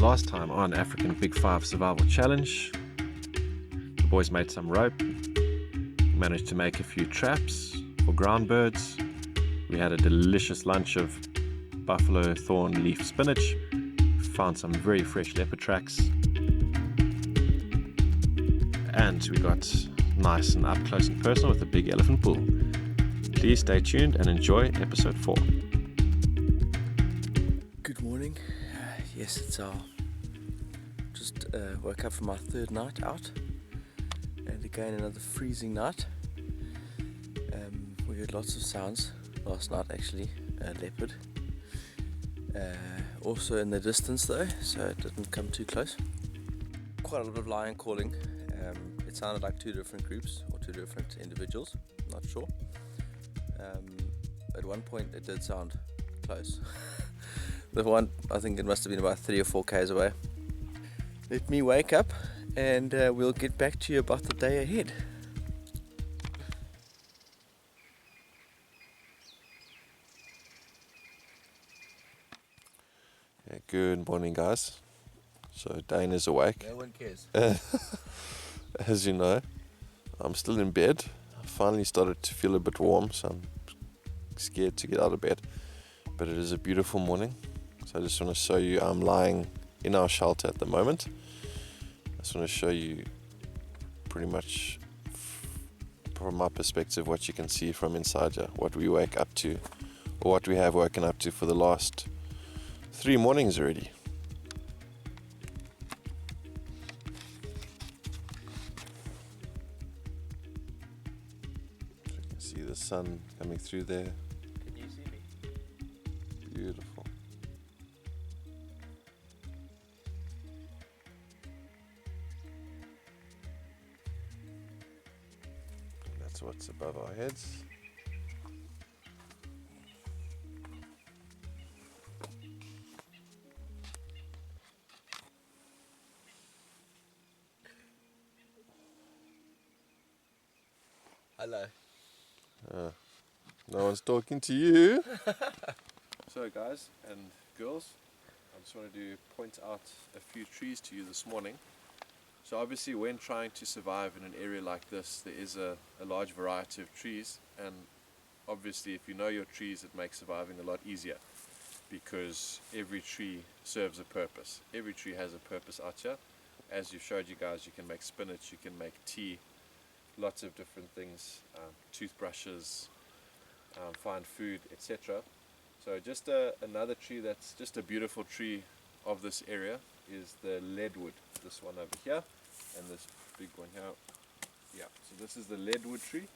Last time on African Big Five Survival Challenge, the boys made some rope, managed to make a few traps for ground birds. We had a delicious lunch of buffalo thorn leaf spinach, found some very fresh leopard tracks, and we got nice and up close and personal with a big elephant bull. Please stay tuned and enjoy episode 4. Good morning. Yes, it's our just woke up from our third night out, and again another freezing night. We heard lots of sounds last night, actually. Leopard. Also in the distance though, so it didn't come too close. Quite a lot of lion calling. It sounded like two different groups or two different individuals. Not sure. At one point it did sound close. The one, I think it must have been about 3 or 4 k's away. Let me wake up and we'll get back to you about the day ahead. Yeah, good morning, guys. So Dane is awake. No one cares. As you know, I'm still in bed. I finally started to feel a bit warm, so I'm scared to get out of bed. But it is a beautiful morning. So I just want to show you, I'm lying in our shelter at the moment. I just want to show you pretty much from my perspective what you can see from inside here, what we wake up to, or what we have woken up to for the last 3 mornings already. So you can see the sun coming through there. Can you see me? Beautiful. And that's what's above our heads. Hello. No one's talking to you. So guys and girls, I just wanted to point out a few trees to you this morning. So obviously when trying to survive in an area like this, there is a large variety of trees, and obviously if you know your trees, it makes surviving a lot easier because every tree serves a purpose. Every tree has a purpose out here. As you showed you guys, you can make spinach, you can make tea, lots of different things, toothbrushes, find food, etc. So just another tree that's just a beautiful tree of this area is the leadwood. This one over here and this big one here. Yeah, so this is the leadwood tree.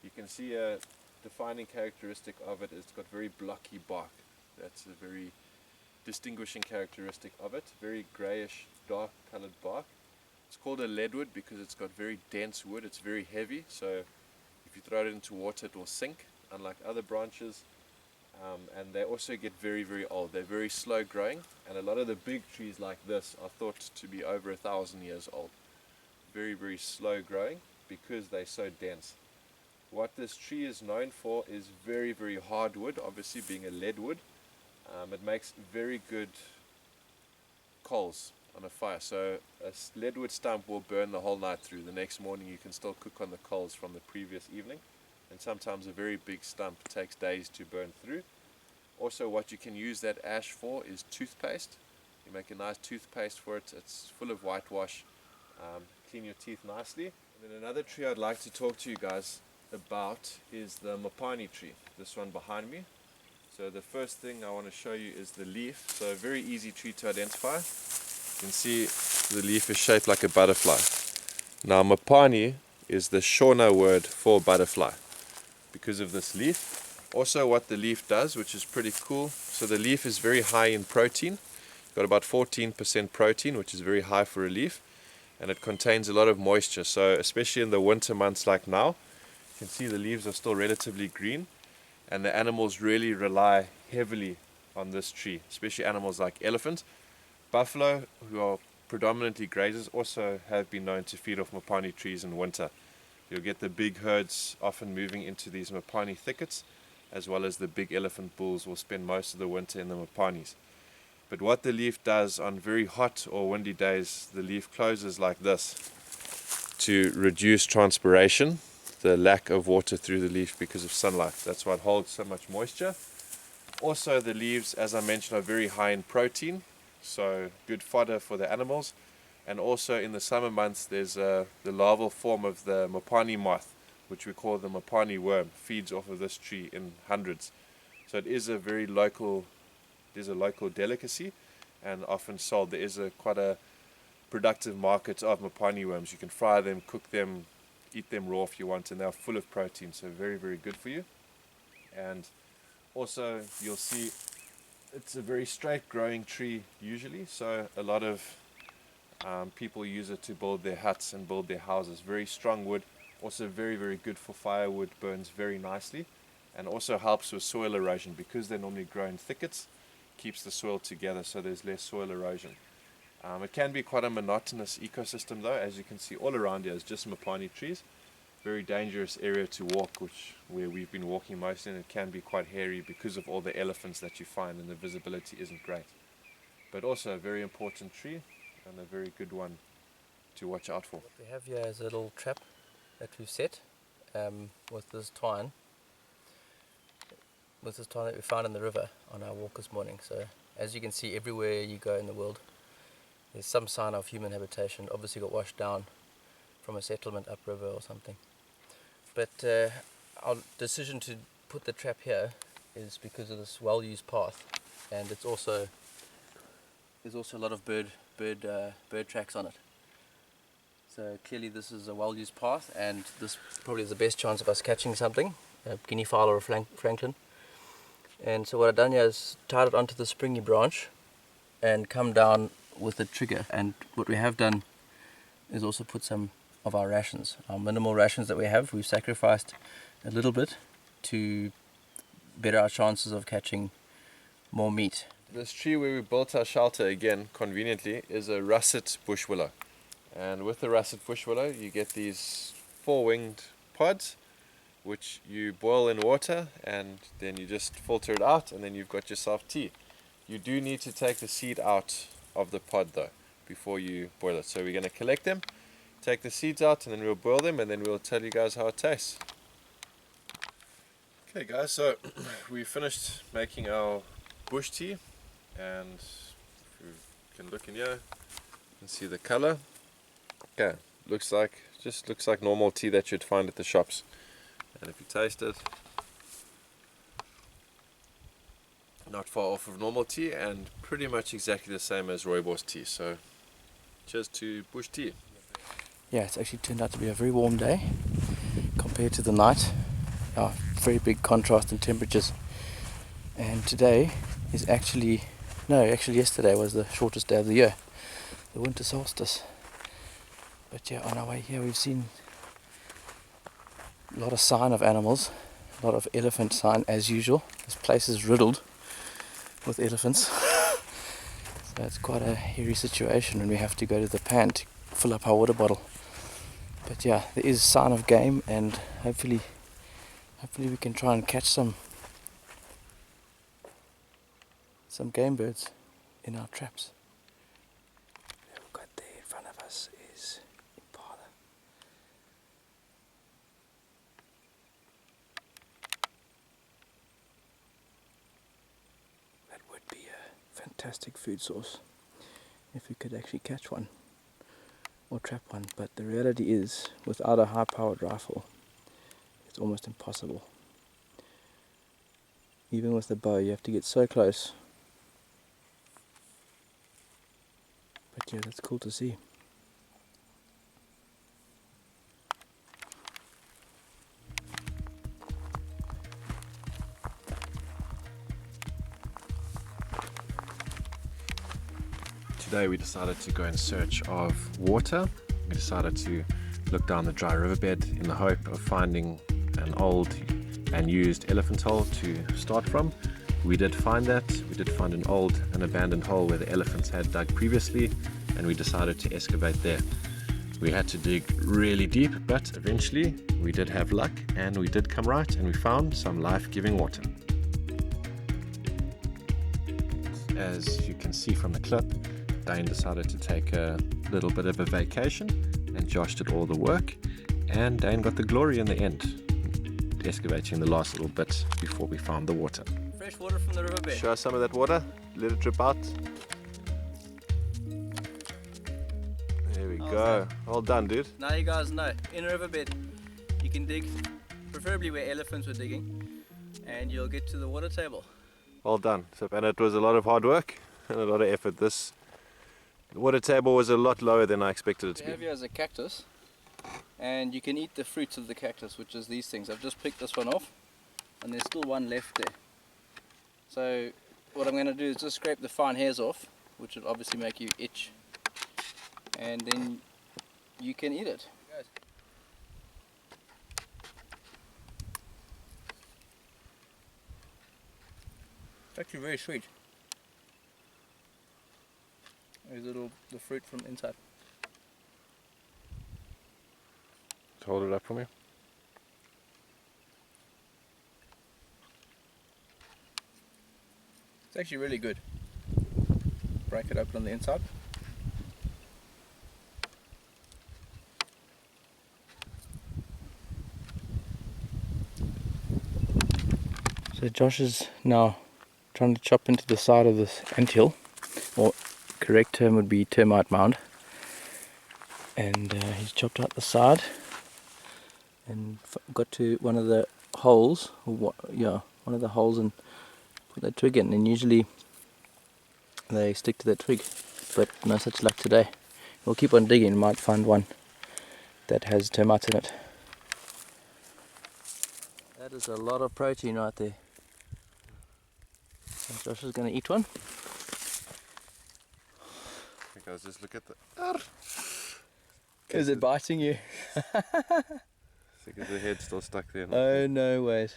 You can see a defining characteristic of it is it's got very blocky bark. That's a very distinguishing characteristic of it. Very grayish, dark colored bark. It's called a leadwood because it's got very dense wood. It's very heavy, so if you throw it into water it will sink, unlike other branches. And they also get very, very old. They're very slow growing, and a lot of the big trees like this are thought to be over 1,000 years old. Very, very slow growing because they're so dense. What this tree is known for is very, very hard wood, obviously being a leadwood. It makes very good coals on a fire, so a leadwood stump will burn the whole night through. The next morning you can still cook on the coals from the previous evening, and sometimes a very big stump takes days to burn through. Also, what you can use that ash for is toothpaste. You make a nice toothpaste for it. It's full of whitewash. Clean your teeth nicely. And then another tree I'd like to talk to you guys about is the mopani tree, this one behind me. So the first thing I want to show you is the leaf. So a very easy tree to identify. You can see the leaf is shaped like a butterfly. Now mopani is the Shona word for butterfly because of this leaf. Also what the leaf does, which is pretty cool, so the leaf is very high in protein. Got about 14% protein, which is very high for a leaf, and it contains a lot of moisture. So especially in the winter months like now, you can see the leaves are still relatively green, and the animals really rely heavily on this tree, especially animals like elephants. Buffalo, who are predominantly grazers, also have been known to feed off mopani trees in winter. You'll get the big herds often moving into these mopani thickets, as well as the big elephant bulls will spend most of the winter in the mopanis. But what the leaf does on very hot or windy days, the leaf closes like this to reduce transpiration, the lack of water through the leaf because of sunlight. That's why it holds so much moisture. Also, the leaves, as I mentioned, are very high in protein, so good fodder for the animals. And also in the summer months, there's the larval form of the mopani moth, which we call the mopani worm, feeds off of this tree in hundreds. So it is a very local, there's a local delicacy, and often sold. There is quite a productive market of mopani worms. You can fry them, cook them, eat them raw if you want, and they're full of protein, so very, very good for you. And also you'll see it's a very straight growing tree usually, so a lot of people use it to build their huts and build their houses. Very strong wood, also very, very good for firewood, burns very nicely, and also helps with soil erosion because they normally grow in thickets, keeps the soil together so there's less soil erosion. It can be quite a monotonous ecosystem though, as you can see all around here is just mopani trees. Very dangerous area to walk, where we've been walking mostly, and it can be quite hairy because of all the elephants that you find, and the visibility isn't great. But also a very important tree and a very good one to watch out for. What we have here is a little trap that we've set with this twine. With this twine that we found in the river on our walk this morning. So as you can see, everywhere you go in the world, there's some sign of human habitation. Obviously got washed down from a settlement upriver or something. But our decision to put the trap here is because of this well-used path, and there's also a lot of bird tracks on it. So clearly this is a well-used path, and this probably is the best chance of us catching something, a guinea fowl or a franklin. And so what I've done here is tied it onto the springy branch and come down with the trigger. And what we have done is also put some of our rations, our minimal rations that we have. We've sacrificed a little bit to better our chances of catching more meat. This tree where we built our shelter, again conveniently, is a russet bush willow. And with the russet bush willow you get these four-winged pods which you boil in water, and then you just filter it out, and then you've got yourself tea. You do need to take the seed out of the pod though before you boil it. So we're going to collect them, take the seeds out, and then we'll boil them, and then we'll tell you guys how it tastes. Okay guys, so we finished making our bush tea, and if you can look in here, you can see the color. Okay, looks like normal tea that you'd find at the shops. And if you taste it, not far off of normal tea, and pretty much exactly the same as rooibos tea. So cheers to bush tea. Yeah, it's actually turned out to be a very warm day compared to the night. Very big contrast in temperatures. And today is actually yesterday was the shortest day of the year, the winter solstice. But yeah, on our way here we've seen a lot of sign of animals, a lot of elephant sign as usual. This place is riddled with elephants. So it's quite a hairy situation when we have to go to the pan to fill up our water bottle. But yeah, there is sign of game, and hopefully we can try and catch some game birds in our traps. What we've got there in front of us is impala. That would be a fantastic food source if we could actually catch one or trap one, but the reality is, without a high-powered rifle, it's almost impossible. Even with the bow, you have to get so close. But yeah, that's cool to see. Today we decided to go in search of water. We decided to look down the dry riverbed in the hope of finding an old and used elephant hole to start from. We did find that. We did find an old and abandoned hole where the elephants had dug previously, and we decided to excavate there. We had to dig really deep, but eventually we did have luck and we did come right, and we found some life-giving water. as you can see from the clip, Dane decided to take a little bit of a vacation and Josh did all the work, and Dane got the glory in the end, excavating the last little bit before we found the water. Fresh water from the riverbed. Show us some of that water, let it drip out. There we go. Well done, dude. Now you guys know, in a riverbed you can dig, preferably where elephants were digging, and you'll get to the water table. Well done. So, and it was a lot of hard work and a lot of effort. This water table was a lot lower than I expected it to We have be. here as a cactus, and you can eat the fruits of the cactus, which is these things. I've just picked this one off, and there's still one left there. So what I'm going to do is just scrape the fine hairs off, which will obviously make you itch, and then you can eat it. It's actually very sweet. There's the fruit from inside. Hold it up for me. It's actually really good. Break it open on the inside. So Josh is now trying to chop into the side of this anthill, or correct term would be termite mound. And he's chopped out the side and got to one of the holes, one of the holes, and put that twig in. And usually they stick to that twig, but no such luck today. We'll keep on digging, might find one that has termites in it. That is a lot of protein right there. So Josh is going to eat one. Okay, guys, just look at the. Is it biting you? Because the head's still stuck there. Oh no ways.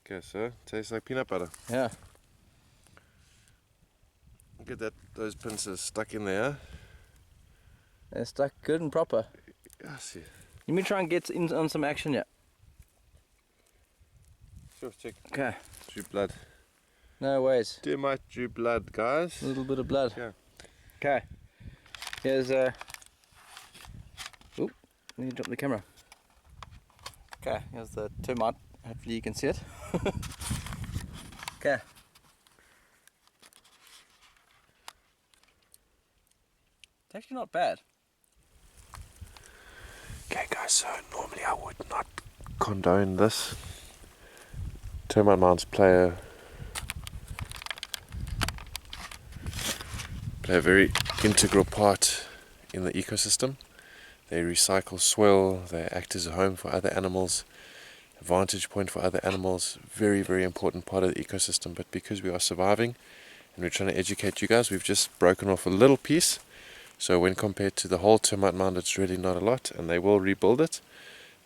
Okay, so tastes like peanut butter. Yeah. Look at that, those pincers stuck in there. They're stuck good and proper. Yeah, see. Let me try and get in on some action yet. Sure, check. Okay. Drew blood. No ways. Termite drew blood, guys. A little bit of blood. Yeah. Okay. Here's a. Oop, let me drop the camera. Okay, here's the termite. Hopefully you can see it. Okay. It's actually not bad. Okay, guys, so normally I would not condone this. Termite mounds play a very integral part in the ecosystem. They recycle soil, they act as a home for other animals, a vantage point for other animals, very, very important part of the ecosystem. But because we are surviving and we're trying to educate you guys, we've just broken off a little piece. So when compared to the whole termite mound, it's really not a lot, and they will rebuild it.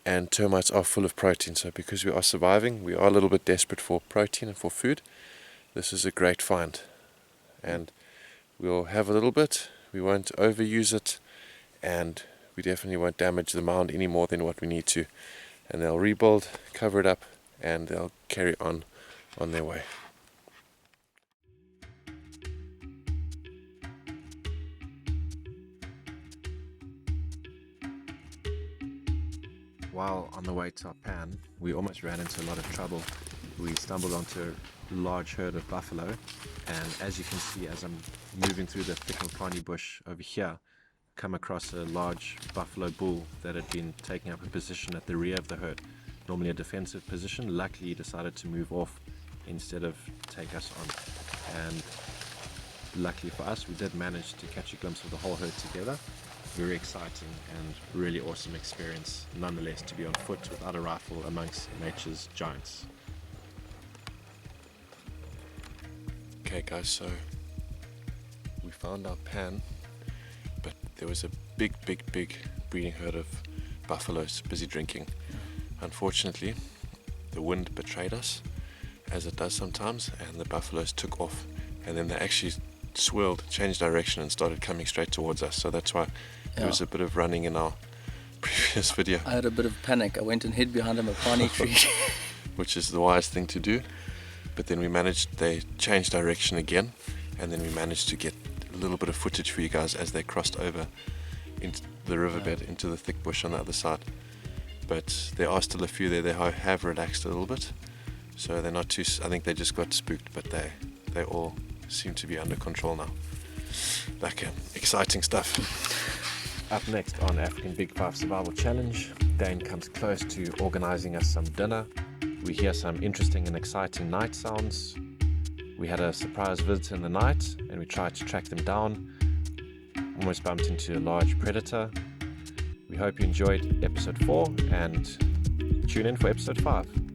And termites are full of protein, so because we are surviving, we are a little bit desperate for protein and for food. This is a great find, and we'll have a little bit. We won't overuse it, and we definitely won't damage the mound any more than what we need to. And they'll rebuild, cover it up, and they'll carry on their way. While on the way to our pan, we almost ran into a lot of trouble. We stumbled onto a large herd of buffalo, and as you can see, as I'm moving through the thick and thorny bush over here, come across a large buffalo bull that had been taking up a position at the rear of the herd, normally a defensive position. Luckily he decided to move off instead of take us on, and luckily for us we did manage to catch a glimpse of the whole herd together. Very exciting and really awesome experience nonetheless to be on foot without a rifle amongst nature's giants. Okay guys, so we found our pan, but there was a big breeding herd of buffaloes busy drinking. Unfortunately, the wind betrayed us, as it does sometimes, and the buffaloes took off, and then they actually swirled, changed direction, and started coming straight towards us. So that's why there was a bit of running in our previous video. I had a bit of panic. I went and hid behind a mapani tree. Which is the wise thing to do. But then we managed, they changed direction again, and then we managed to get a little bit of footage for you guys as they crossed over into the riverbed, into the thick bush on the other side. But there are still a few there. They have relaxed a little bit, so they're not too. I think they just got spooked, but they all seem to be under control now. Exciting stuff. Up next on African Big Five Survival Challenge, Dane comes close to organizing us some dinner. We hear some interesting and exciting night sounds. We had a surprise visit in the night and we tried to track them down. Almost bumped into a large predator. We hope you enjoyed episode 4 and tune in for episode 5.